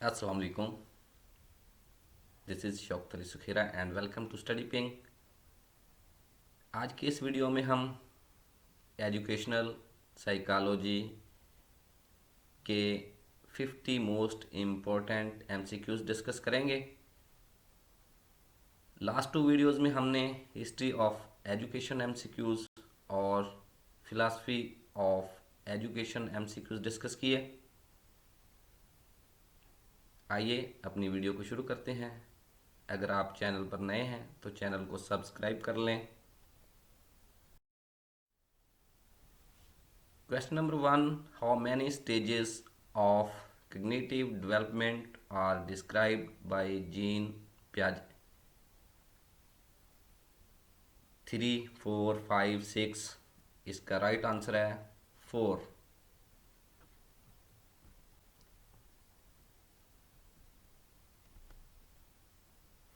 अस्सलाम वालेकुम। This is Shaukat Ali Sukhera and welcome to study ping. आज के इस वीडियो में हम एजुकेशनल साइकोलॉजी के 50 मोस्ट इम्पोर्टेंट एमसीक्यूज डिस्कस करेंगे। लास्ट टू वीडियोस में हमने हिस्ट्री ऑफ एजुकेशन एमसीक्यूज और philosophy of education MCQs discuss किए। आइए अपनी वीडियो को शुरू करते हैं। अगर आप चैनल पर नए हैं तो चैनल को सब्सक्राइब कर लें। Question number one: how many stages of cognitive development are described by Jean Piaget? 3, 4, 5, 6। इसका राइट आंसर है 4।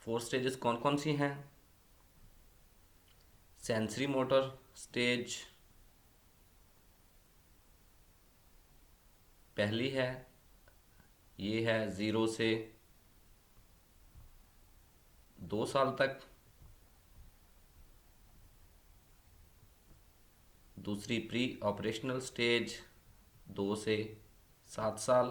4 स्टेजेस कौन कौन सी हैं? सेंसरी मोटर स्टेज पहली है, ये है 0 से 2 साल तक। दूसरी प्री ऑपरेशनल स्टेज 2 से 7 साल।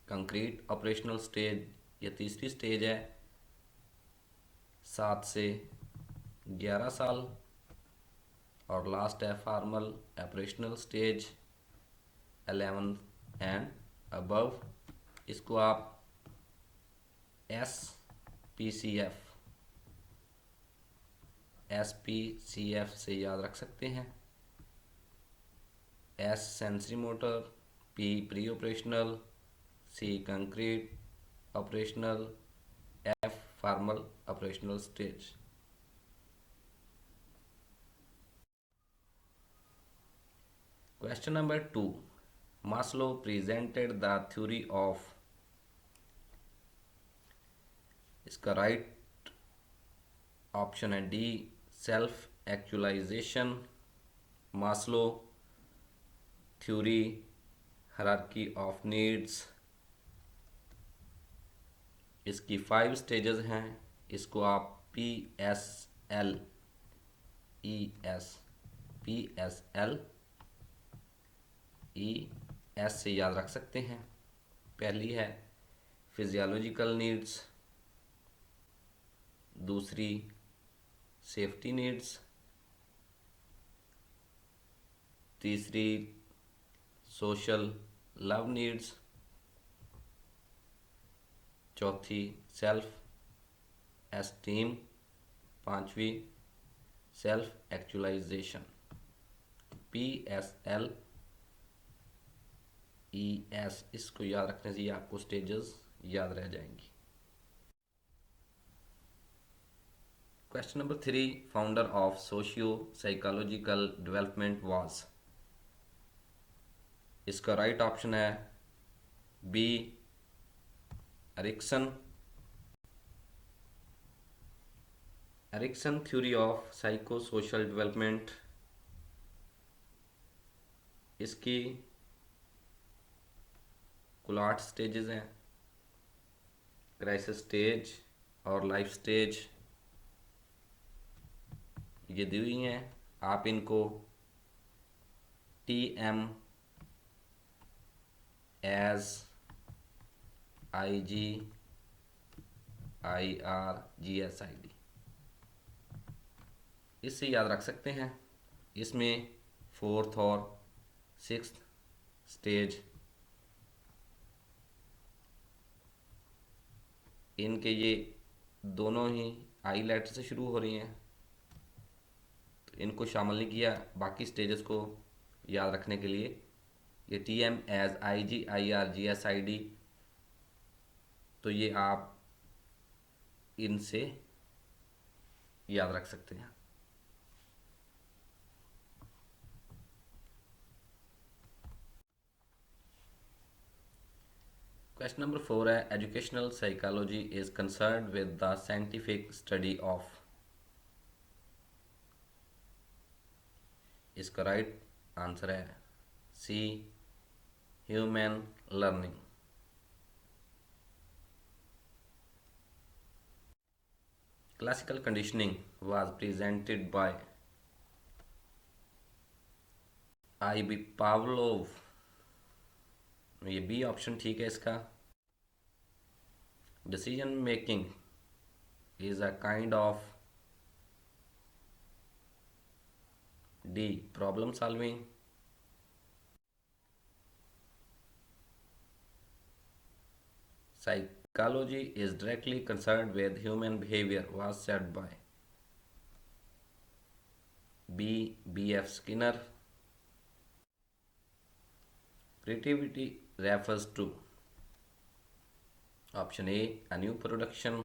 कंक्रीट ऑपरेशनल स्टेज या तीसरी स्टेज है 7 से 11 साल। और लास्ट है formal operational stage 11 and above. इसको आप SPCF से याद रख सकते हैं। S sensory motor, P pre operational, C concrete operational, F formal operational stage. Question number 2. Maslow presented the theory of। इसका राइट ऑप्शन है D, self actualisation. Maslow theory hierarchy of needs. इसकी 5 stages हैं। इसको आप PSL से याद रख सकते हैं। पहली है फिजियोलॉजिकल नीड्स, दूसरी सेफ्टी नीड्स, तीसरी सोशल लव नीड्स, चौथी सेल्फ एस्टीम, पांचवी सेल्फ एक्चुअलाइजेशन। PSLES इसको याद रखने से आपको स्टेजेस याद रह जाएंगी। Question number 3. Founder of socio psychological development was. इसका राइट ऑप्शन है B, Erikson. Erikson theory of psycho social development. इसकी कुल 8 स्टेजेस हैं। क्राइसिस स्टेज और लाइफ स्टेज ये दी हुई हैं। आप इनको TM AS IG IR GSID इससे याद रख सकते हैं। इसमें 4th और 6th स्टेज इनके ये दोनों ही आई लेटर से शुरू हो रही हैं, तो इनको शामिल नहीं किया। बाकी स्टेजेस को याद रखने के लिए ये TM AS IG IR GSID, तो ये आप इनसे याद रख सकते हैं। क्वेश्चन नंबर 4 है educational psychology is concerned with the scientific study of. इसका राइट आंसर है C, human learning. Classical conditioning was presented by I.B. Pavlov. ये बी ऑप्शन ठीक है इसका. Decision making is a kind of D. Problem solving. Psychology is directly concerned with human behavior was said by B. B.F. Skinner. Creativity refers to option A new production.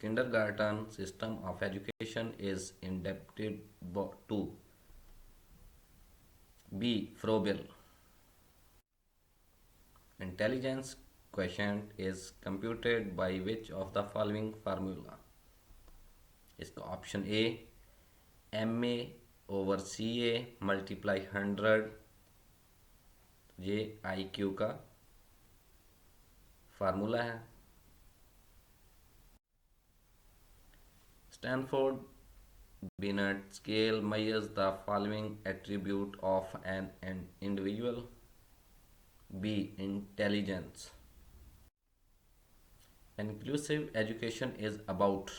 Kindergarten system of education is indebted to B. Froebel. Intelligence quotient is computed by which of the following formula? इसका option A MA/CA multiply 100. ये IQ का formula है. Stanford Binet scale measures the following attribute of an individual. B. Intelligence. Inclusive education is about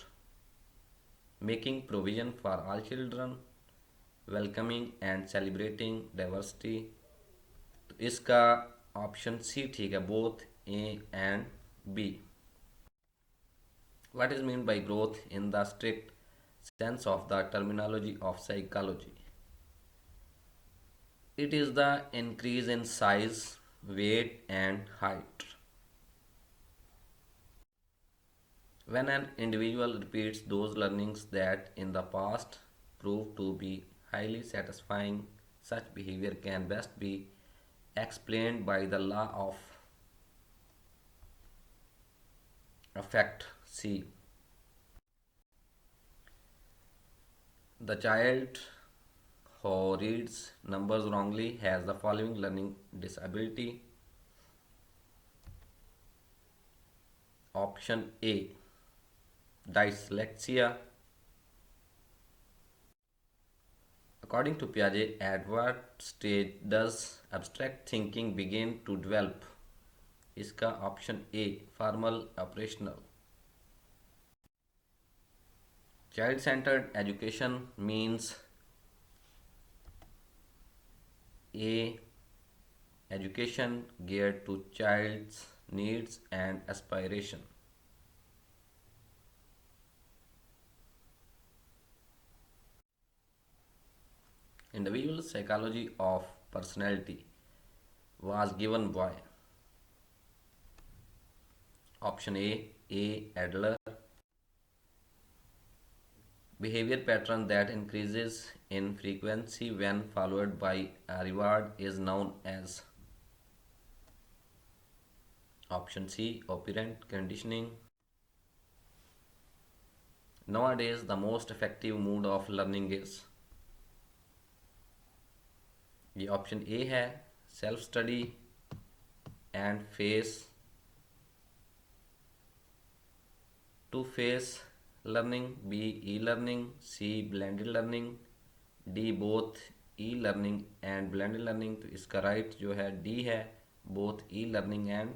making provision for all children, welcoming and celebrating diversity. तो इसका option C ठीक है, both A and B. What is meant by growth in the strict sense of the terminology of psychology? It is the increase in size, weight, and height. When an individual repeats those learnings that in the past proved to be highly satisfying, such behavior can best be explained by the law of affect. C. The child who reads numbers wrongly has the following learning disability. Option A. Dyslexia. According to Piaget, at what stage does abstract thinking begin to develop? इसका option a formal operational. Child centered education means A. Education geared to child's needs and aspiration. Individual psychology of personality was given by option A. Adler. Behavior pattern that increases in frequency when followed by a reward is known as option C. Operant conditioning. Nowadays, the most effective mode of learning is, ये option A है, self study and face to face learning. B E learning. C blended learning. D both E learning and blended learning. तो इसका right जो है D है, both E learning and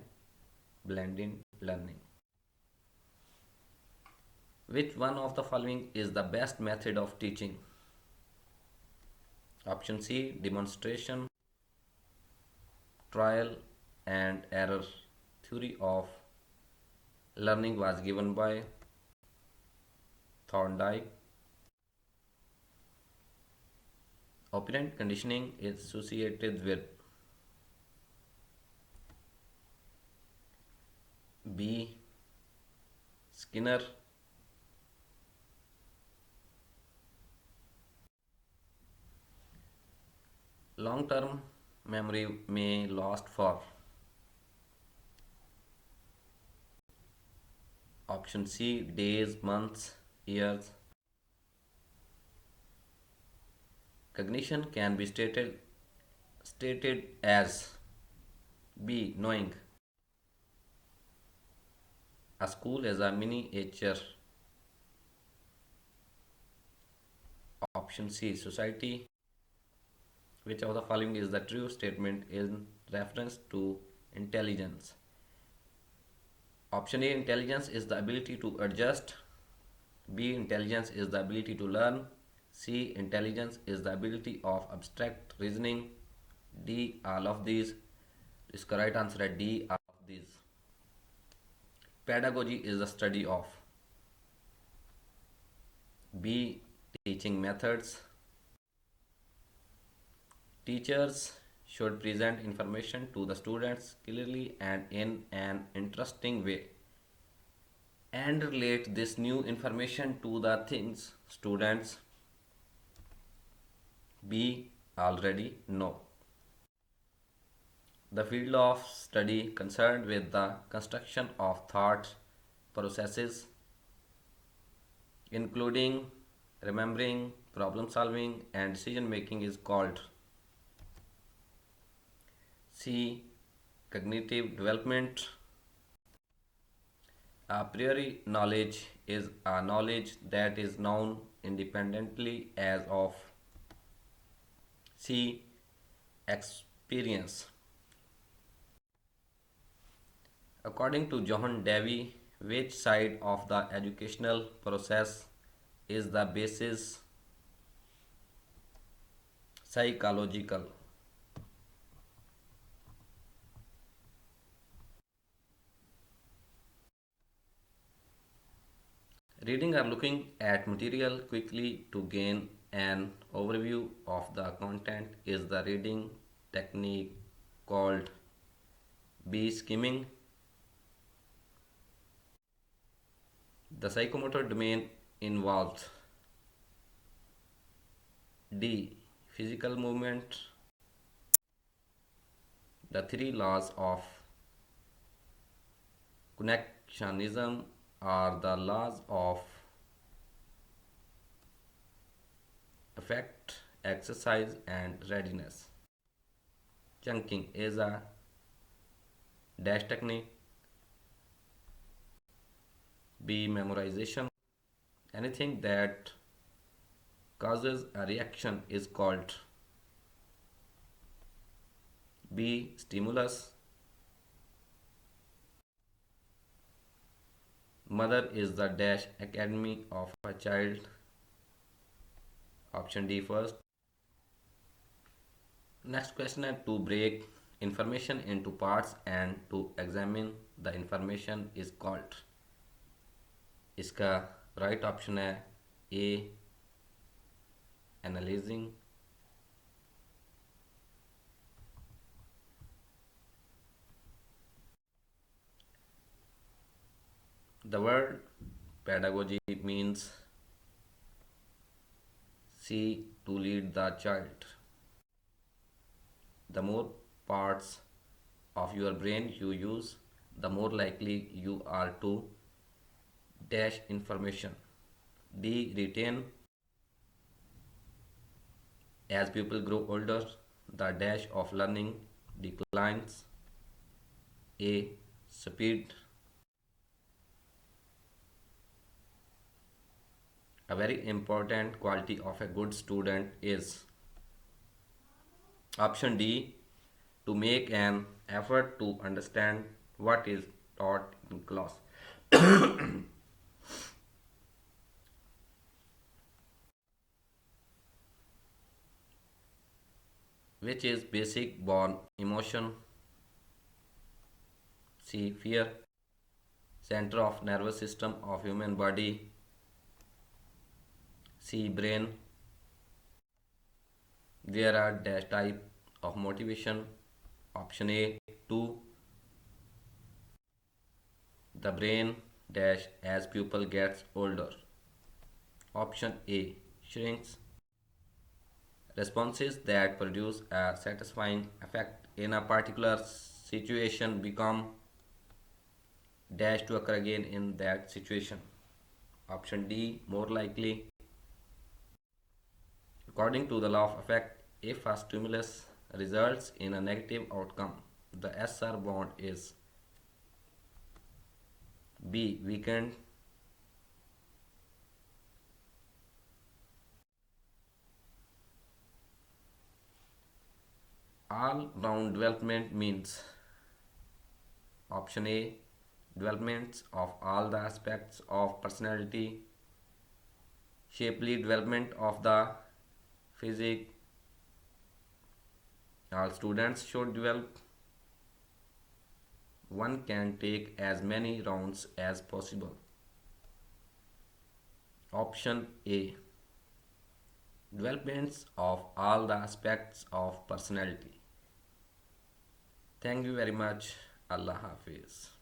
blended learning. Which one of the following is the best method of teaching? Option C. Demonstration. Trial and error theory of learning was given by Thorndike. Operant conditioning is associated with B. Skinner. Long term memory may last for option C. Days, months, years. Cognition can be stated as B. Knowing. A school is a miniature. Option C. Society. Which of the following is the true statement in reference to intelligence? Option A. Intelligence is the ability to adjust. B. Intelligence is the ability to learn. C. Intelligence is the ability of abstract reasoning. D. All of these. इसका right answer है D. All of these. Pedagogy is the study of. B. Teaching methods. Teachers should present information to the students clearly and in an interesting way, and relate this new information to the things students B. already know. The field of study concerned with the construction of thought processes, including remembering, problem solving, and decision making, is called C. Cognitive development. A priori knowledge is a knowledge that is known independently as of. C. Experience. According to John Dewey, which side of the educational process is the basis? Psychological. Reading or looking at material quickly to gain an overview of the content is the reading technique called B. Skimming. The psychomotor domain involves D. Physical movement. The three laws of connectionism are the laws of affect, exercise, and readiness. Chunking is a dash technique. B. Memorization. Anything that causes a reaction is called B. Stimulus. Mother is the dash academy of a child. Option D first. Next question है, to break information into parts and to examine the information is called. इसका right option है A. Analyzing. The word pedagogy means C. To lead the child. The more parts of your brain you use, the more likely you are to dash information. D. Retain. As people grow older, the dash of learning declines. A. Speed. A very important quality of a good student is option D. To make an effort to understand what is taught in class. Which is basic born emotion? C. Fear. Center of nervous system of human body. C. Brain. There are dash type of motivation. Option A. 2. The brain dash as pupil gets older. Option A. Shrinks. Responses that produce a satisfying effect in a particular situation become dash to occur again in that situation. Option D. More likely. According to the law of effect, if a stimulus results in a negative outcome, The SR bond is B. Weekend. All round development means option A. Developments of all the aspects of personality. Shapely development of the physique. All students should develop. One can take as many rounds as possible. Option A. Developments of all the aspects of personality. Thank you very much. Allah Hafiz.